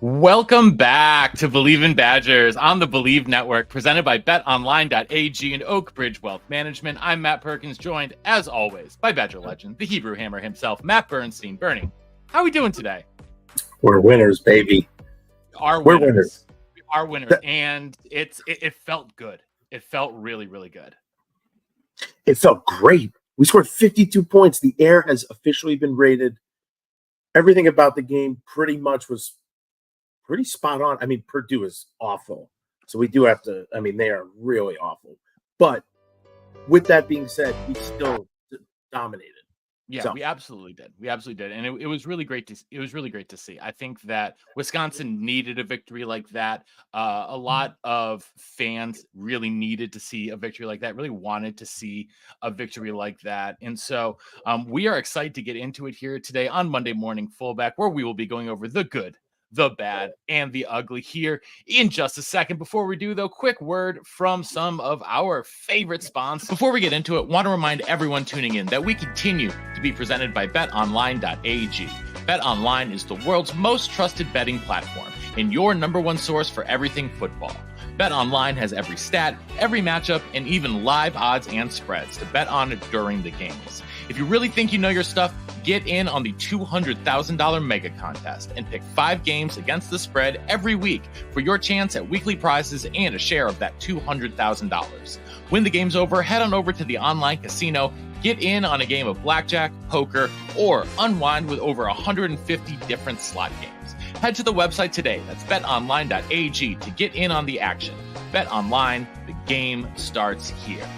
Welcome back to Believe in Badgers on the Believe Network, presented by betonline.ag and Oak Ridge Wealth Management. I'm Matt Perkins, joined, as always, by Badger legend, the Hebrew Hammer himself, Matt Bernstein. Bernie, how are we doing today? We're winners, baby. We're winners. We are winners, and it felt good. It felt really, really good. It felt great. We scored 52 points. The air has officially been rated. Everything about the game pretty much was pretty spot on. I mean, Purdue is awful. So we do have to, they are really awful. But with that being said, we still dominated. Yeah, we absolutely did. And it was really great to see. I think that Wisconsin needed a victory like that. A lot of fans really needed to see a victory like that, really wanted to see a victory like that. And so we are excited to get into it here today on Monday Morning Fullback, where we will be going over the good, the bad, and the ugly here in just a second. Before we do, though, quick word from some of our favorite sponsors. Before we get into it, want to remind everyone tuning in that we continue to be presented by betonline.ag. BetOnline is the world's most trusted betting platform and your number one source for everything football. BetOnline has every stat, every matchup, and even live odds and spreads to bet on during the games. If you really think you know your stuff, get in on the $200,000 mega contest and pick 5 games against the spread every week for your chance at weekly prizes and a share of that $200,000. When the game's over, head on over to the online casino, get in on a game of blackjack, poker, or unwind with over 150 different slot games. Head to the website today, that's betonline.ag, to get in on the action. BetOnline, the game starts here.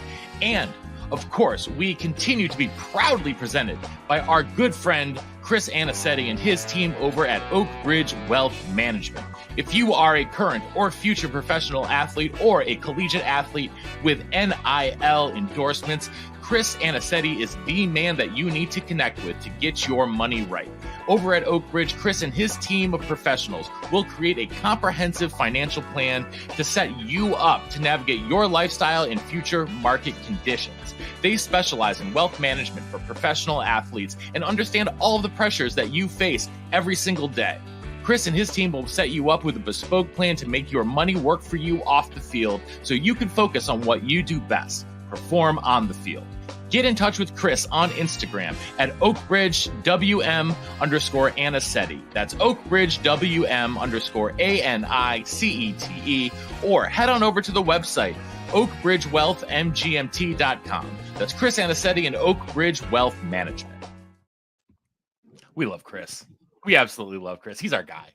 And of course, we continue to be proudly presented by our good friend, Chris Anicetti and his team over at Oak Ridge Wealth Management. If you are a current or future professional athlete or a collegiate athlete with NIL endorsements, Chris Anicetti is the man that you need to connect with to get your money right. Over at Oak Ridge, Chris and his team of professionals will create a comprehensive financial plan to set you up to navigate your lifestyle in future market conditions. They specialize in wealth management for professional athletes and understand all of the pressures that you face every single day. Chris and his team will set you up with a bespoke plan to make your money work for you off the field so you can focus on what you do best, perform on the field. Get in touch with Chris on Instagram at OakBridgeWM_Anicetti. That's OakBridgeWM_ANICETE, or head on over to the website, OakBridgeWealthMGMT.com. That's Chris Anicetti and Oak Ridge Wealth Management. We love Chris. We absolutely love Chris. He's our guy.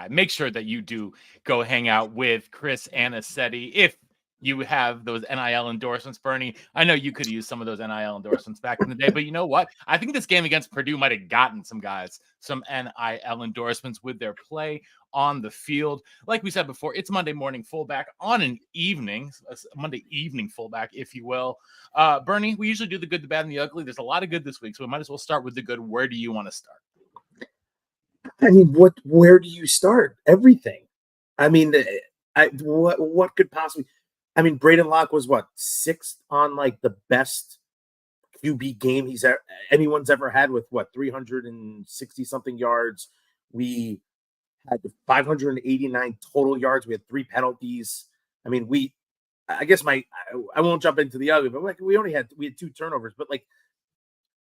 Make sure that you do go hang out with Chris Anicetti if you have those NIL endorsements, Bernie. I know you could use some of those NIL endorsements back in the day, but you know what? I think this game against Purdue might have gotten some guys some NIL endorsements with their play on the field. Like we said before, it's Monday Morning Fullback on an evening, a Monday evening fullback, if you will. Bernie, we usually do the good, the bad, and the ugly. There's a lot of good this week, so we might as well start with the good. Where do you want to start? Where do you start? Everything. What could possibly... Braden Locke was sixth on the best QB game anyone's ever had with 360 something yards. We had 589 total yards. We had 3 penalties. I won't jump into the ugly, but we had 2 turnovers, but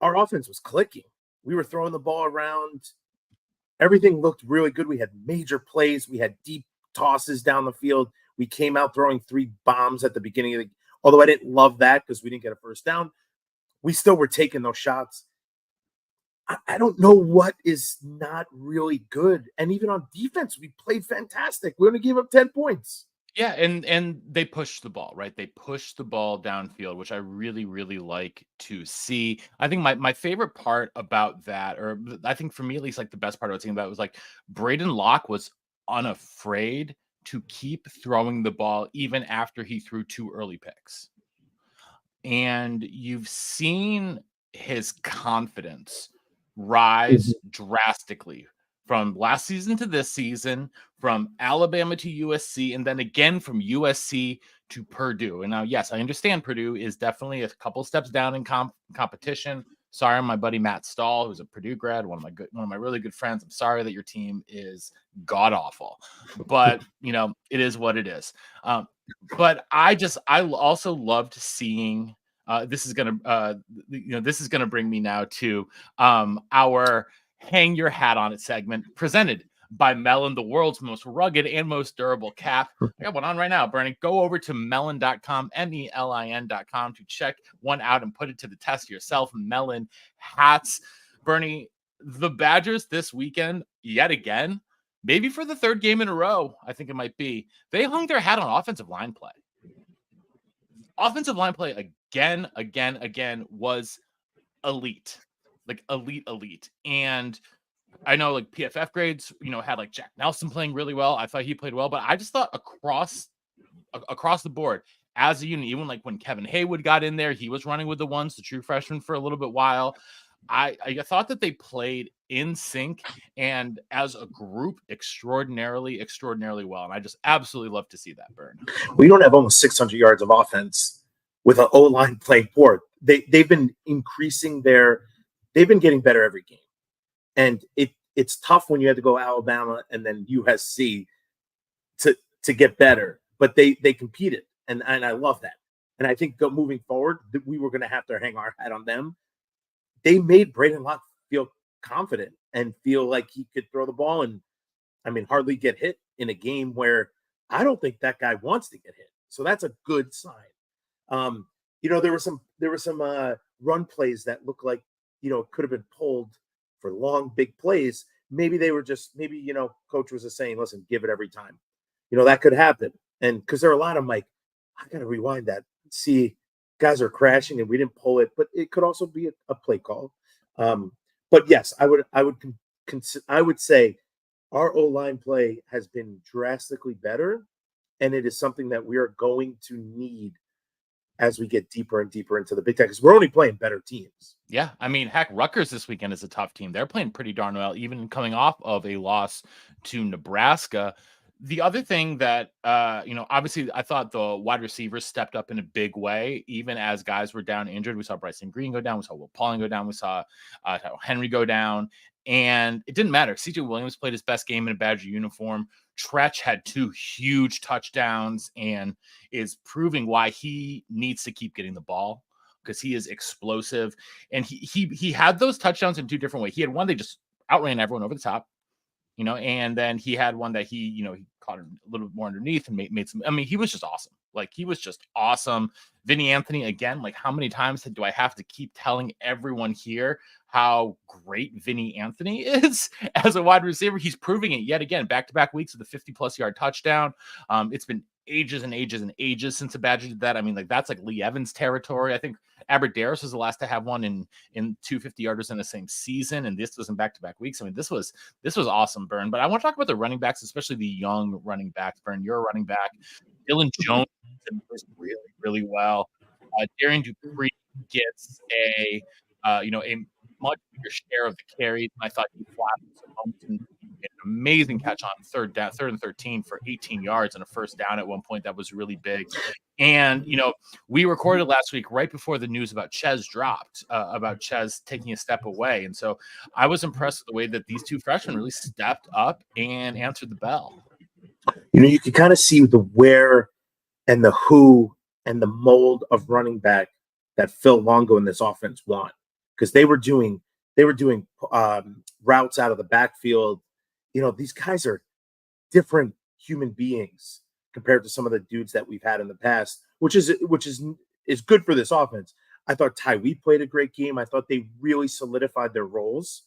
our offense was clicking. We were throwing the ball around. Everything looked really good. We had major plays. We had deep tosses down the field. We came out throwing 3 bombs at the beginning of although I didn't love that because we didn't get a first down, we still were taking those shots. I don't know what is not really good. And even on defense, we played fantastic. We only gave up 10 points. Yeah, and they pushed the ball, right? They pushed the ball downfield, which I really, really like to see. I think my favorite part about that, or I think for me at least, the best part I was thinking about was Braden Locke was unafraid to keep throwing the ball even after he threw 2 early picks. And you've seen his confidence rise drastically from last season to this season, from Alabama to USC, and then again from USC to Purdue. And now, yes, I understand Purdue is definitely a couple steps down in competition. Sorry, my buddy Matt Stahl, who's a Purdue grad, one of my really good friends. I'm sorry that your team is god awful, but it is what it is. But I also loved seeing. This is gonna bring me now to our hang your hat on it segment presented by Melon, the world's most rugged and most durable cap. I got one on right now, Bernie. Go over to melon.com, melin.com to check one out and put it to the test yourself. Melon hats. Bernie, the Badgers this weekend, yet again, maybe for the third game in a row, I think it might be, they hung their hat on offensive line play. Offensive line play again was elite. Like elite. And I know like PFF grades, had like Jack Nelson playing really well. I thought he played well, but I just thought across the board as a unit, even like when Kevin Haywood got in there, he was running with the ones, the true freshman for a little bit while. I thought that they played in sync and as a group extraordinarily well. And I just absolutely love to see that, Burn. We don't have almost 600 yards of offense with an O-line playing poor. They've been increasing they've been getting better every game. And it's tough when you had to go Alabama and then USC to get better, but they competed, and I love that. And I think moving forward, we were going to have to hang our hat on them. They made Braden Locke feel confident and feel like he could throw the ball and, hardly get hit in a game where I don't think that guy wants to get hit. So that's a good sign. There were some run plays that looked like could have been pulled for long, big plays. Maybe they were coach was just saying, listen, give it every time. That could happen. And because there are a lot of I got to rewind that. See, guys are crashing and we didn't pull it, but it could also be a play call. But yes, I would say our O-line play has been drastically better. And it is something that we are going to need as we get deeper and deeper into the Big Ten, because we're only playing better teams. Yeah, heck, Rutgers this weekend is a tough team. They're playing pretty darn well, even coming off of a loss to Nebraska. The other thing that, obviously I thought the wide receivers stepped up in a big way, even as guys were down injured. We saw Bryson Green go down. We saw Will Pauling go down. We saw Henry go down. And it didn't matter. CJ Williams played his best game in a Badger uniform. Tretch had 2 huge touchdowns and is proving why he needs to keep getting the ball, because he is explosive. And he had those touchdowns in 2 different ways. He had one that just outran everyone over the top, and then he had one that he caught him a little bit more underneath and made some. He was just awesome. He was just awesome. Vinny Anthony, again, how many times do I have to keep telling everyone here how great Vinny Anthony is as a wide receiver? He's proving it yet again, back-to-back weeks with a 50-plus yard touchdown. It's been ages and ages and ages since the Badgers did that. That's like Lee Evans territory. I think Aberderis was the last to have one in 250-yarders in the same season, and this was in back-to-back weeks. This was awesome, Burn. But I want to talk about the running backs, especially the young running backs. Burn, you're a running back. Dylan Jones was really, really well. Darian Dupree gets a much bigger share of the carries. I thought he flashed an amazing catch on third and 13 for 18 yards and a first down at one point. That was really big. And, we recorded last week right before the news about Ches dropped, about Ches taking a step away. And so I was impressed with the way that these 2 freshmen really stepped up and answered the bell. You can kind of see the where and the who and the mold of running back that Phil Longo in this offense want, because they were doing routes out of the backfield. These guys are different human beings compared to some of the dudes that we've had in the past, which is good for this offense. I thought Tyree played a great game. I thought they really solidified their roles.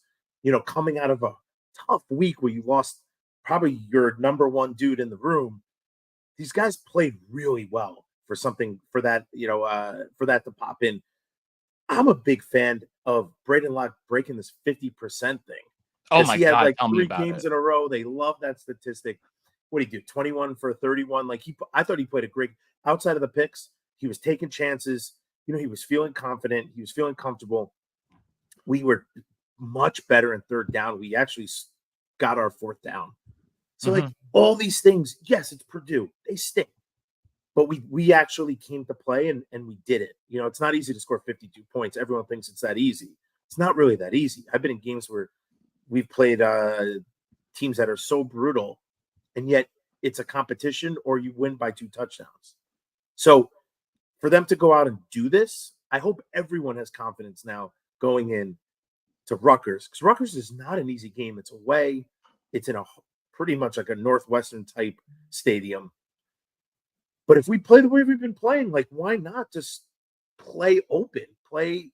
Coming out of a tough week where you lost probably your number one dude in the room, these guys played really well for that to pop in. I'm a big fan of Braden Locke breaking this 50% thing. Oh my God! He had tell 3 me about games it. in a row. They love that statistic. What did he do? 21 for 31. I thought he played a great. Outside of the picks, he was taking chances. He was feeling confident. He was feeling comfortable. We were much better in third down. We actually got our 4th down. So Mm-hmm. like all these things, yes, it's Purdue. They stink. But we actually came to play and we did it. You know, it's not easy to score 52 points. Everyone thinks it's that easy. It's not really that easy. I've been in games where we've played teams that are so brutal, and yet it's a competition or you win by 2 touchdowns. So for them to go out and do this, I hope everyone has confidence now going in to Rutgers, because Rutgers is not an easy game. It's away. It's in a pretty much like a Northwestern type stadium. But if we play the way we've been playing, like, why not just play open, play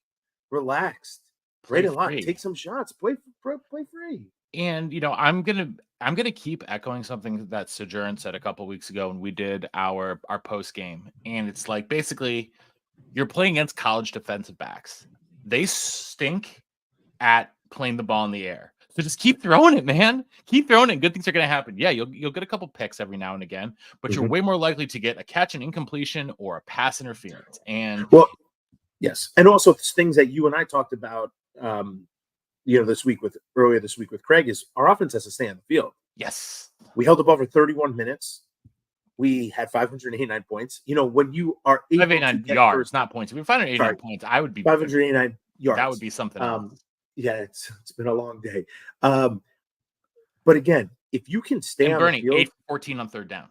relaxed, Play right and left, free. take some shots, play free. And I'm gonna keep echoing something that Sojourn said a couple weeks ago when we did our post game, and it's like basically you're playing against college defensive backs. They stink at playing the ball in the air. So just keep throwing it, man. Keep throwing it. Good things are going to happen. Yeah, you'll get a couple picks every now and again, but you're way more likely to get a catch, an incompletion, or a pass interference. And well, yes, and also things that you and I talked about, earlier this week with Craig, is our offense has to stay on the field. Yes, we held the ball for 31 minutes. We had 589 points. You know, when you are able 589 to yards, not points. If we find 589 points, I would be 589 yards. That would be something else. Yeah, it's been a long day. But again, if you can stay on the field, 8 for 14 on 3rd down.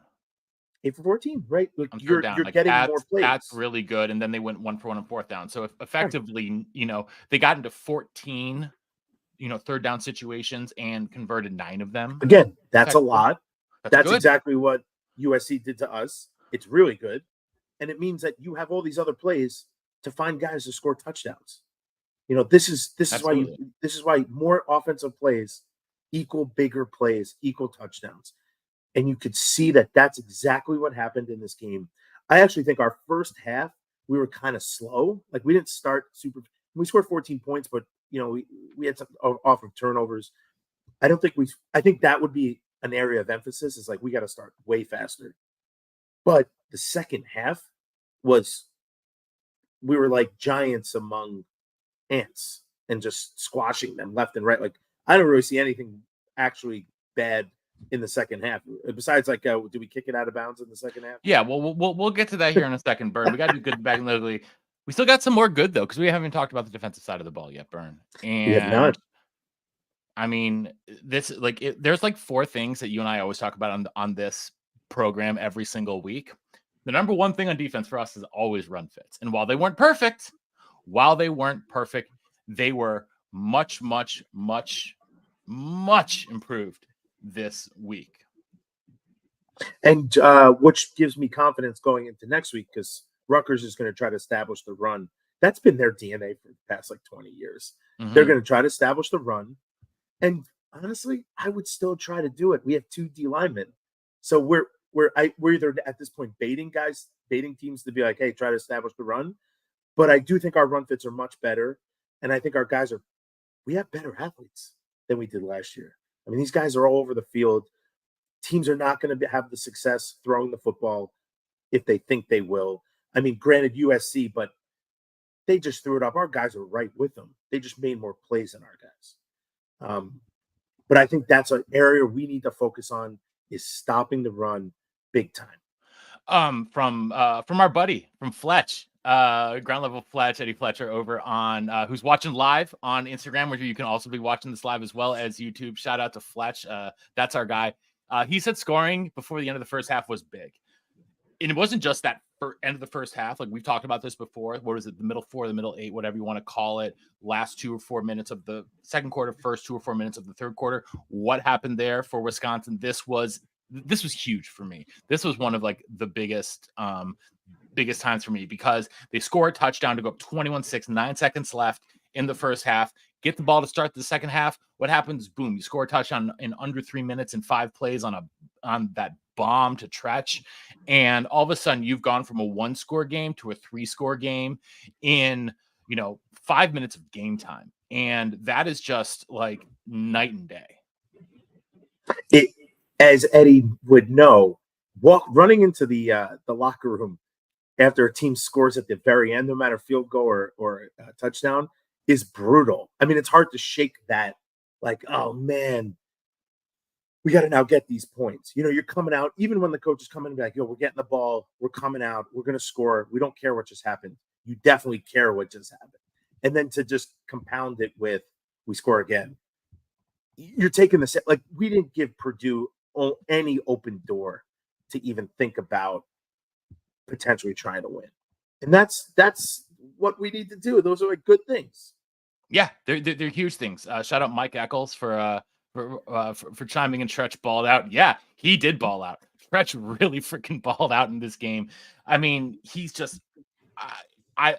8 for 14, right? Look, On 3rd you're down. Like, getting more plays. That's really good. And then they went 1 for 1 on 4th down. So effectively, they got into 14, 3rd down situations and converted 9 of them. Again, that's a lot. That's good. Exactly what USC did to us. It's really good. And it means that you have all these other plays to find guys to score touchdowns. You know, this is why more offensive plays equal bigger plays, equal touchdowns. And you could see that that's exactly what happened in this game. I actually think our first half, we were kind of slow. Like, we didn't start we scored 14 points, but, we had some off of turnovers. I think that would be an area of emphasis, is like, we got to start way faster. But the second half we were like giants among ants and just squashing them left and right. Like, I don't really see anything actually bad in the second half, besides like, do we kick it out of bounds in the second half? Yeah, well, we'll get to that here in a second, Burn. We got to do good back in the league. We still got some more good though, because we haven't talked about the defensive side of the ball yet, Burn. And we have not. I mean, there's like 4 things that you and I always talk about on this program every single week. The number one thing on defense for us is always run fits. And while they weren't perfect, they were much, much, much, much improved this week. And which gives me confidence going into next week, because Rutgers is going to try to establish the run. That's been their DNA for the past like 20 years. Mm-hmm. They're going to try to establish the run. And honestly, I would still try to do it. We have 2 D linemen. So we're either at this point baiting teams to be like, hey, try to establish the run. But I do think our run fits are much better. And I think our guys we have better athletes than we did last year. I mean, these guys are all over the field. Teams are not going to have the success throwing the football if they think they will. I mean, granted, USC, but they just threw it up. Our guys are right with them. They just made more plays than our guys. But I think that's an area we need to focus on, is stopping the run big time. From our buddy from Fletch, ground level Fletch, Eddie Fletcher, over on who's watching live on Instagram, where you can also be watching this live as well as YouTube. Shout out to Fletch. That's our guy. He said scoring before the end of the first half was big. And it wasn't just that end of the first half. Like, we've talked about this before. What was it? The middle 4, the middle 8, whatever you want to call it. Last 2 or 4 minutes of the second quarter, first 2 or 4 minutes of the third quarter. What happened there for Wisconsin? This was huge for me. This was one of like the biggest times for me, because they score a touchdown to go up 21-6, 9 seconds left in the first half. Get the ball to start the second half. What happens? Boom! You score a touchdown in under 3 minutes and 5 plays on that bomb to Tretch, and all of a sudden you've gone from a 1-score game to a 3-score game in 5 minutes of game time, and that is just like night and day. It, as Eddie would know, running into the locker room after a team scores at the very end, no matter field goal or a touchdown, is brutal. I mean, it's hard to shake that. Like, oh man, we got to now get these points. You're coming out, even when the coach is coming back, we're getting the ball, we're coming out, we're going to score. We don't care what just happened. You definitely care what just happened. And then to just compound it with, we score again. You're taking the set. Like, we didn't give Purdue any open door to even think about potentially trying to win. And that's what we need to do. Those are like good things. Yeah, they're huge things. Shout out Mike Eccles for chiming in. Stretch balled out. Yeah, he did ball out. Stretch really freaking balled out in this game. I mean, he's just I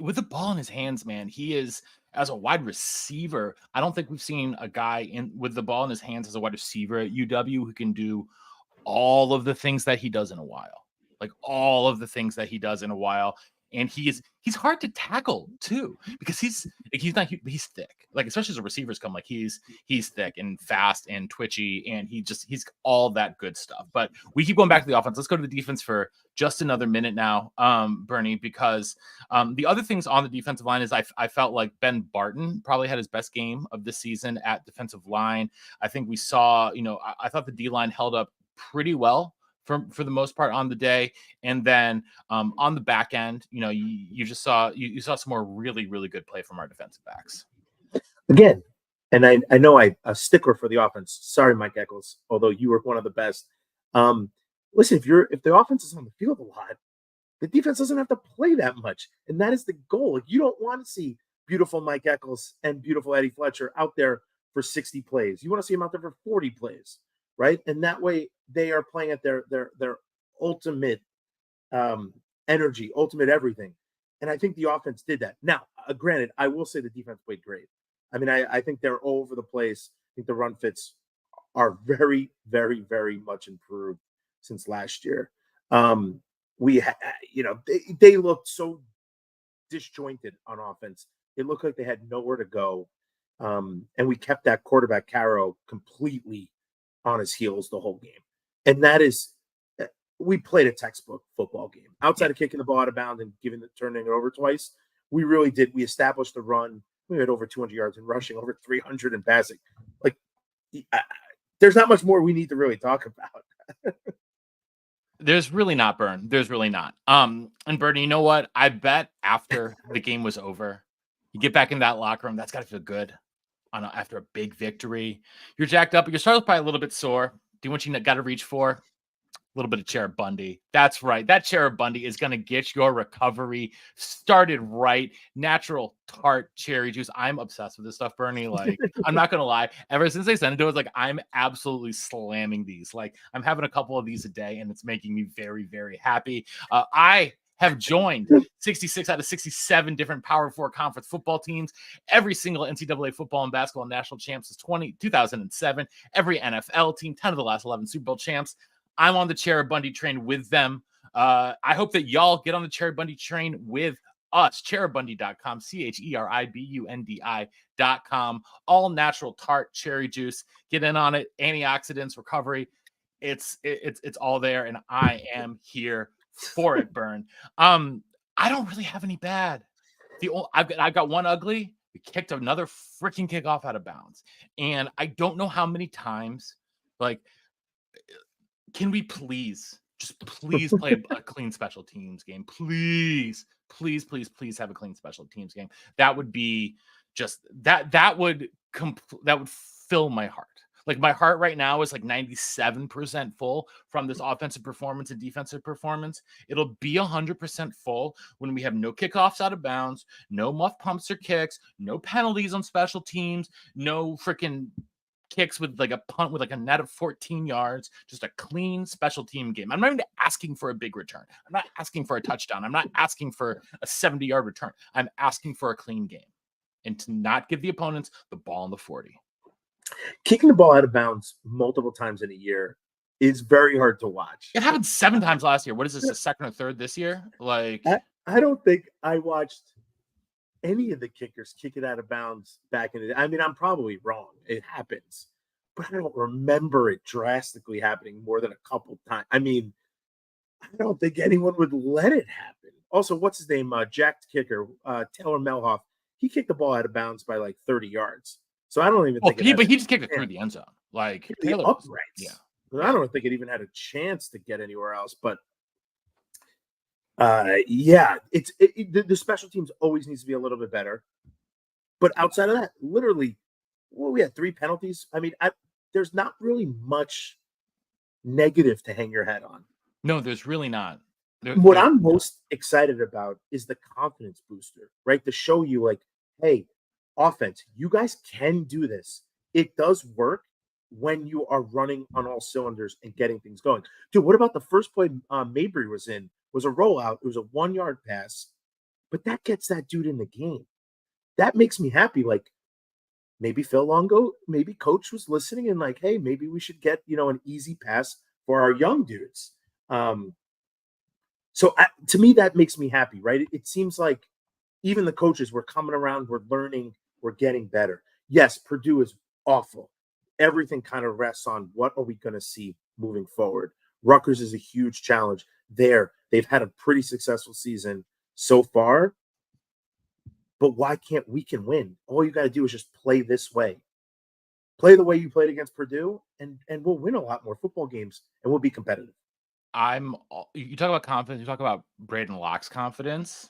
with the ball in his hands, man. He is, as a wide receiver, I don't think we've seen a guy with the ball in his hands as a wide receiver at UW who can do all of the things that he does in a while. Like, all of the things that he does in a while. And he's hard to tackle too, because he's thick. Like, especially as a receivers come, like he's thick and fast and twitchy, and he's all that good stuff. But we keep going back to the offense. Let's go to the defense for just another minute now, Bernie, because the other things on the defensive line is I felt like Ben Barton probably had his best game of the season at defensive line. I think we saw, I thought the D line held up pretty well for the most part on the day. And then on the back end, you just saw some more really, really good play from our defensive backs. Again, and I know a stickler for the offense. Sorry, Mike Eccles, although you were one of the best. Listen, if the offense is on the field a lot, the defense doesn't have to play that much. And that is the goal. Like, you don't want to see beautiful Mike Eccles and beautiful Eddie Fletcher out there for 60 plays. You want to see them out there for 40 plays. Right. And that way they are playing at their ultimate energy, ultimate everything. And I think the offense did that. Now, granted, I will say the defense played great. I mean, I think they're all over the place. I think the run fits are very, very, very much improved since last year. They looked so disjointed on offense. It looked like they had nowhere to go. And we kept that quarterback Caro completely on his heels the whole game. And that is, we played a textbook football game. Outside of kicking the ball out of bounds and turning it over twice, we really did. We established the run. We had over 200 yards in rushing, over 300 in passing. Like, there's not much more we need to really talk about. There's really not, Bern. There's really not. And Bernie, you know what? I bet after the game was over, you get back in that locker room, that's got to feel good. After a big victory, you're jacked up, but your starter's probably a little bit sore. Do what you got to reach for? A little bit of Cherub Bundy. That's right. That Cherub Bundy is going to get your recovery started right. Natural tart cherry juice. I'm obsessed with this stuff, Bernie. Like, I'm not going to lie. Ever since they sent it to us, like, I'm absolutely slamming these. Like, I'm having a couple of these a day, and it's making me very, very happy. I have joined 66 out of 67 different Power 4 conference football teams, every single NCAA football and basketball national champs since 2007, every NFL team, 10 of the last 11 Super Bowl champs. I'm on the Cherub Bundy train with them. I hope that y'all get on the Cherub Bundy train with us. CherubBundy.com, CherubBundi.com. All natural tart cherry juice. Get in on it. Antioxidants, recovery. It's all there, and I am here for it, Burn. I don't really have any bad. I've got one ugly. We kicked another freaking kickoff out of bounds, and I don't know how many times. Like, can we please play a clean special teams game? Please have a clean special teams game. That would be just that would fill my heart. Like, my heart right now is like 97% full from this offensive performance and defensive performance. It'll be 100% full when we have no kickoffs out of bounds, no muff pumps or kicks, no penalties on special teams, no freaking kicks with like a punt with like a net of 14 yards, just a clean special team game. I'm not even asking for a big return. I'm not asking for a touchdown. I'm not asking for a 70-yard return. I'm asking for a clean game and to not give the opponents the ball in the 40. Kicking the ball out of bounds multiple times in a year is very hard to watch. It happened 7 times last year. What is this, the second or third this year? Like, I don't think I watched any of the kickers kick it out of bounds back in the day. I mean, I'm probably wrong. It happens. But I don't remember it drastically happening more than a couple times. I mean, I don't think anyone would let it happen. Also, what's his name? Jacked kicker, Taylor Melhoff. He kicked the ball out of bounds by like 30 yards. So I don't even Well, think it had but a he just kicked it through chance. the end zone. Like The Taylor was, yeah. uprights. I don't think it even had a chance to get anywhere else. But yeah, the special teams always needs to be a little bit better. But outside of that, literally, well, we had 3 penalties. I mean, there's not really much negative to hang your head on. No, there's really not. What I'm most excited about is the confidence booster, right? To show you, like, hey, offense, you guys can do this. It does work when you are running on all cylinders and getting things going. Dude, what about the first play Mabry was in? Was a rollout. It was a 1-yard pass, but that gets that dude in the game. That makes me happy. Like, maybe Phil Longo, maybe coach was listening and like, hey, maybe we should get, an easy pass for our young dudes. So to me, that makes me happy, right? It seems like even the coaches were coming around, we're learning, we're getting better. Yes, Purdue is awful. Everything kind of rests on what are we going to see moving forward. Rutgers is a huge challenge there. They've had a pretty successful season so far, but why can't we can win? All you got to do is just play this way. Play the way you played against Purdue, and we'll win a lot more football games, and we'll be competitive. You talk about confidence, you talk about Braden Locke's confidence.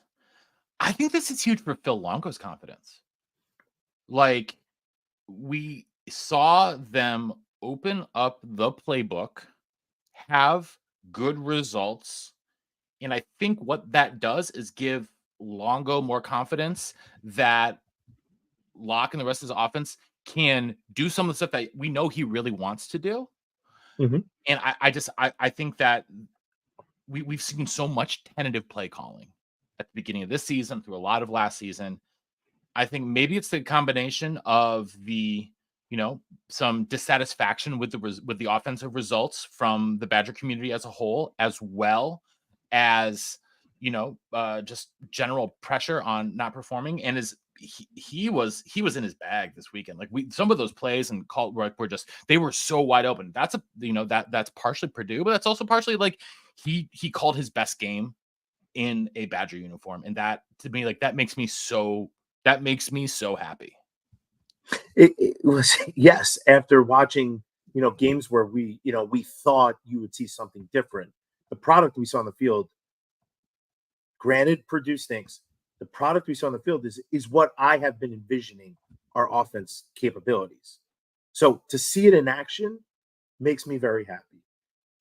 I think this is huge for Phil Longo's confidence. Like, we saw them open up the playbook, have good results, and I think what that does is give Longo more confidence that Locke and the rest of his offense can do some of the stuff that we know he really wants to do. Mm-hmm. And I think that we've seen so much tentative play calling at the beginning of this season through a lot of last season. I think maybe it's the combination of the, some dissatisfaction with the offensive results from the Badger community as a whole, as well as, just general pressure on not performing. And he was in his bag this weekend. Like some of those plays and call were just, they were so wide open. That's that's partially Purdue, but that's also partially like he called his best game in a Badger uniform. And that, to me, like that makes me so happy. It was, yes, after watching, games where we thought you would see something different. The product we saw on the field, granted, Purdue stinks. The product we saw on the field is what I have been envisioning our offense capabilities. So to see it in action makes me very happy.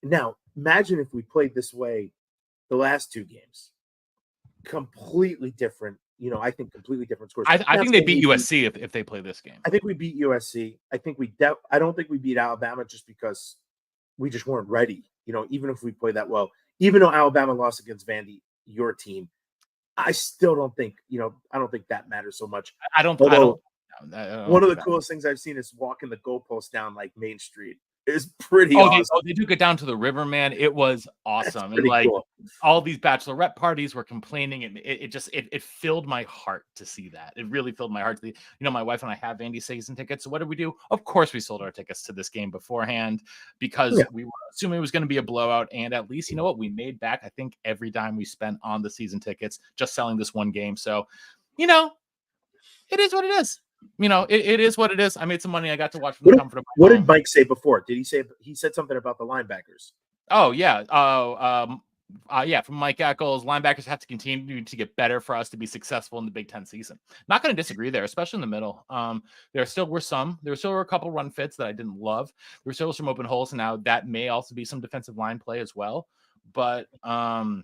Now, imagine if we played this way the last 2 games. Completely different, I think completely different scores. I think they beat USC if they play this game. I think we beat USC. I think I don't think we beat Alabama just because we just weren't ready. Even if we play that well, even though Alabama lost against Vandy, your team, I still don't think, I don't think that matters so much. I don't. One of the coolest things I've seen is walking the goalpost down like Main Street. It's pretty awesome. They took it down to the river, man. It was awesome. And like cool. All these bachelorette parties were complaining, and it filled my heart to see that. It really filled my heart to my wife and I have Vandy season tickets. So what did we do? Of course, we sold our tickets to this game beforehand because we were assuming it was going to be a blowout. And at least, we made back, I think, every dime we spent on the season tickets just selling this one game. So, it is what it is. It is what it is. I made some money. I got to watch from the comfort of my home. What did Mike say before? Did he say he said something about the linebackers? Oh yeah. From Mike Eccles, linebackers have to continue to get better for us to be successful in the Big Ten season. Not going to disagree there, especially in the middle. There still were a couple run fits that I didn't love. There were still some open holes, and now that may also be some defensive line play as well. But I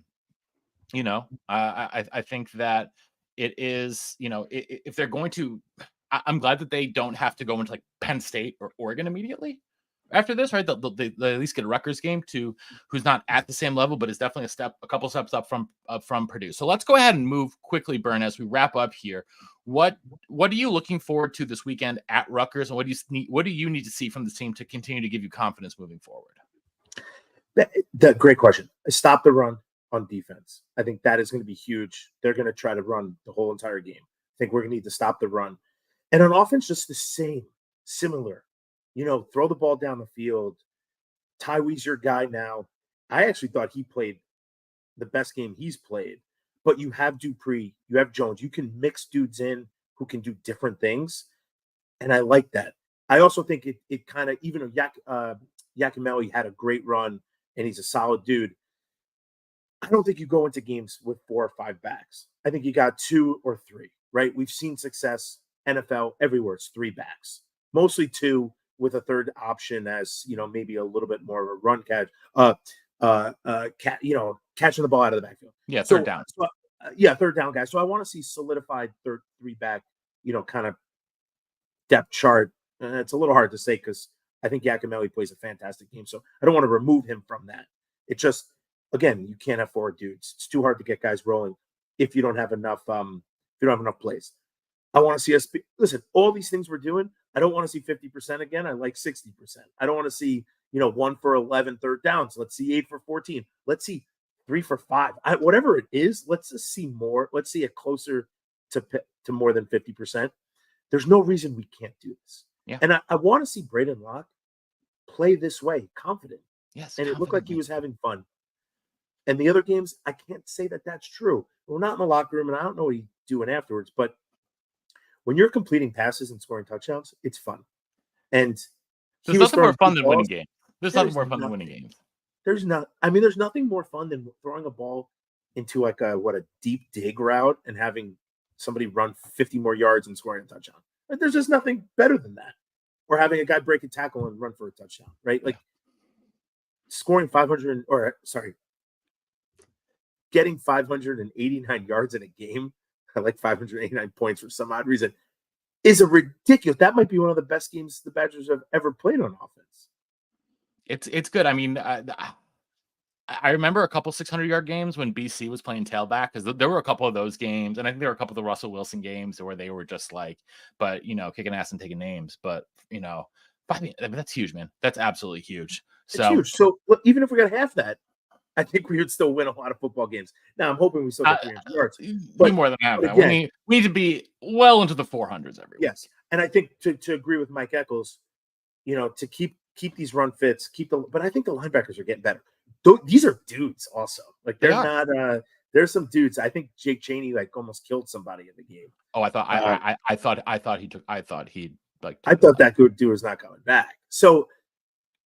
think that it is, if they're going to, I'm glad that they don't have to go into like Penn State or Oregon immediately after this, right? They'll at least get a Rutgers game who's not at the same level, but is definitely a couple steps up from Purdue. So let's go ahead and move quickly, Bern, as we wrap up here. What are you looking forward to this weekend at Rutgers, and what do you need to see from this team to continue to give you confidence moving forward? Great question. Stop the run on defense. I think that is going to be huge. They're going to try to run the whole entire game. I think we're going to need to stop the run. And on offense, just the same, similar. Throw the ball down the field. Tywee's your guy now. I actually thought he played the best game he's played. But you have Dupree, you have Jones. You can mix dudes in who can do different things. And I like that. I also think it kind of, even though Yakimelli had a great run and he's a solid dude, I don't think you go into games with 4 or 5 backs. I think you got 2 or 3, right? We've seen success NFL everywhere. It's 3 backs, mostly 2 with a third option as, maybe a little bit more of a run catch, catching the ball out of the backfield. Yeah, third So, down. third down guy. So I want to see solidified 3 back, kind of depth chart. It's a little hard to say because I think Yakimelli plays a fantastic game. So I don't want to remove him from that. It just, again, you can't have 4 dudes. It's too hard to get guys rolling if you don't have enough. If you don't have enough plays. I want to see us. Listen, all these things we're doing. I don't want to see 50% again. I like 60%. I don't want to see 1 for 11 third downs. Let's see 8 for 14. Let's see 3 for 5. Whatever it is. Let's just see more. Let's see it closer to more than 50%. There's no reason we can't do this. Yeah. And I want to see Braden Locke play this way, confident. Yes. And it looked like he was having fun. And the other games, I can't say that that's true. We're not in the locker room, and I don't know what he's doing afterwards. But when you're completing passes and scoring touchdowns, it's fun. And there's nothing more fun than winning games. There's nothing more fun than winning games. There's nothing more fun than throwing a ball into like a deep dig route and having somebody run 50 more yards and scoring a touchdown. Like, there's just nothing better than that. Or having a guy break a tackle and run for a touchdown, right? Like scoring getting 589 yards in a game, I like 589 points for some odd reason, is a ridiculous. That might be one of the best games the Badgers have ever played on offense. It's good. I mean, I remember a couple 600-yard games when BC was playing tailback, because there were a couple of those games, and I think there were a couple of the Russell Wilson games where they were just like, but kicking ass and taking names. But I mean, that's huge, man. That's absolutely huge. It's huge. So even if we got half that, I think we would still win a lot of football games. Now I'm hoping we still get 300 yards. But more than half that. Again, we need to be well into the 400s every week. Yes, and I think to agree with Mike Eccles, to keep these run fits, but I think the linebackers are getting better. These are dudes also. Like they're not. There's some dudes. I think Jake Chaney almost killed somebody in the game. Oh, I thought that good dude was not coming back. So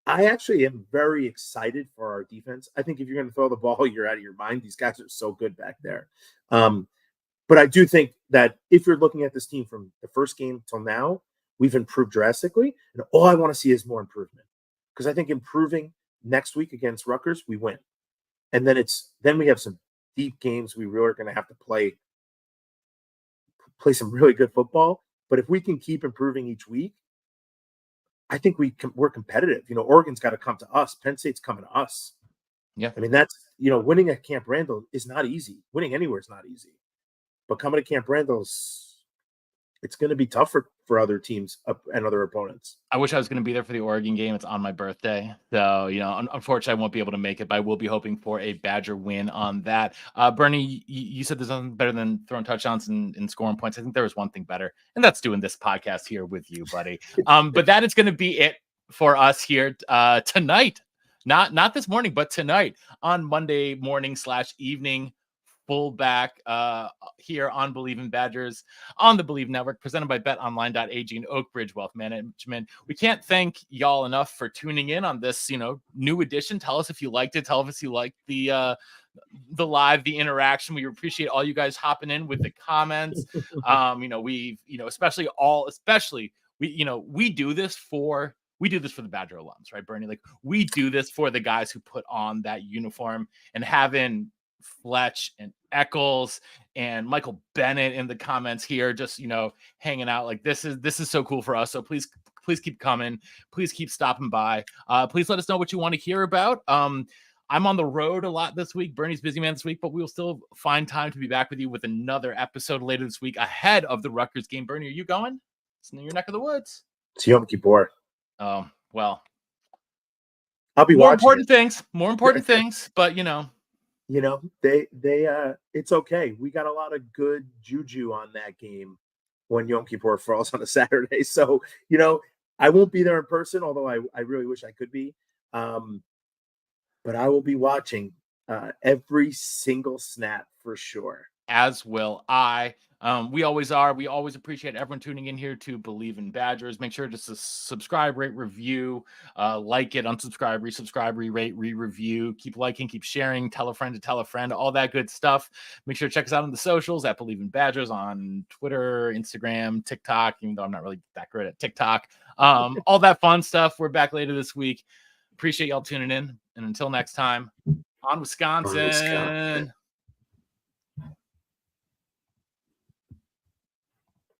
I actually am very excited for our defense. I think if you're going to throw the ball, you're out of your mind. These guys are so good back there. But I do think that if you're looking at this team from the first game till now, we've improved drastically. And all I want to see is more improvement. Because I think improving next week against Rutgers, we win. And then we have some deep games we really are going to have to play some really good football. But if we can keep improving each week, I think we're competitive. Oregon's got to come to us. Penn State's coming to us. Yeah. I mean, that's, winning at Camp Randall is not easy. Winning anywhere is not easy. But coming to Camp Randall, it's going to be tougher for other teams and other opponents. I wish I was going to be there for the Oregon game. It's on my birthday. So, unfortunately, I won't be able to make it, but I will be hoping for a Badger win on that. Bernie, you said there's nothing better than throwing touchdowns and scoring points. I think there was one thing better, and that's doing this podcast here with you, buddy. But that is going to be it for us here tonight. Not this morning, but tonight on Monday morning / evening fullback here on Believe in Badgers on the Believe Network, presented by betonline.ag and Oakbridge Wealth Management. We can't thank y'all enough for tuning in on this, new edition. Tell us if you liked it. Tell us if you liked the live, the interaction. We appreciate all you guys hopping in with the comments. We do this for the Badger alums, right, Bernie? Like, we do this for the guys who put on that uniform, and having Fletch and Eccles and Michael Bennett in the comments here, just hanging out. Like, this is so cool for us. So please keep coming. Please keep stopping by. Please let us know what you want to hear about. I'm on the road a lot this week. Bernie's busy man this week, but we'll still find time to be back with you with another episode later this week ahead of the Rutgers game. Bernie, are you going? It's in your neck of the woods. It's Yom Kippur. Oh, well, I'll be more watching important things, but it's okay. We got a lot of good juju on that game when Yom Kippur falls on a Saturday. So, I won't be there in person, although I really wish I could be. But I will be watching every single snap for sure. as will I. We always are. We always appreciate everyone tuning in here to Believe in Badgers. Make sure to subscribe, rate, review, like it, unsubscribe, resubscribe, re-rate, re-review. Keep liking, keep sharing, tell a friend to tell a friend, all that good stuff. Make sure to check us out on the socials at Believe in Badgers on Twitter, Instagram, TikTok, even though I'm not really that great at TikTok. All that fun stuff. We're back later this week. Appreciate y'all tuning in. And until next time, on Wisconsin.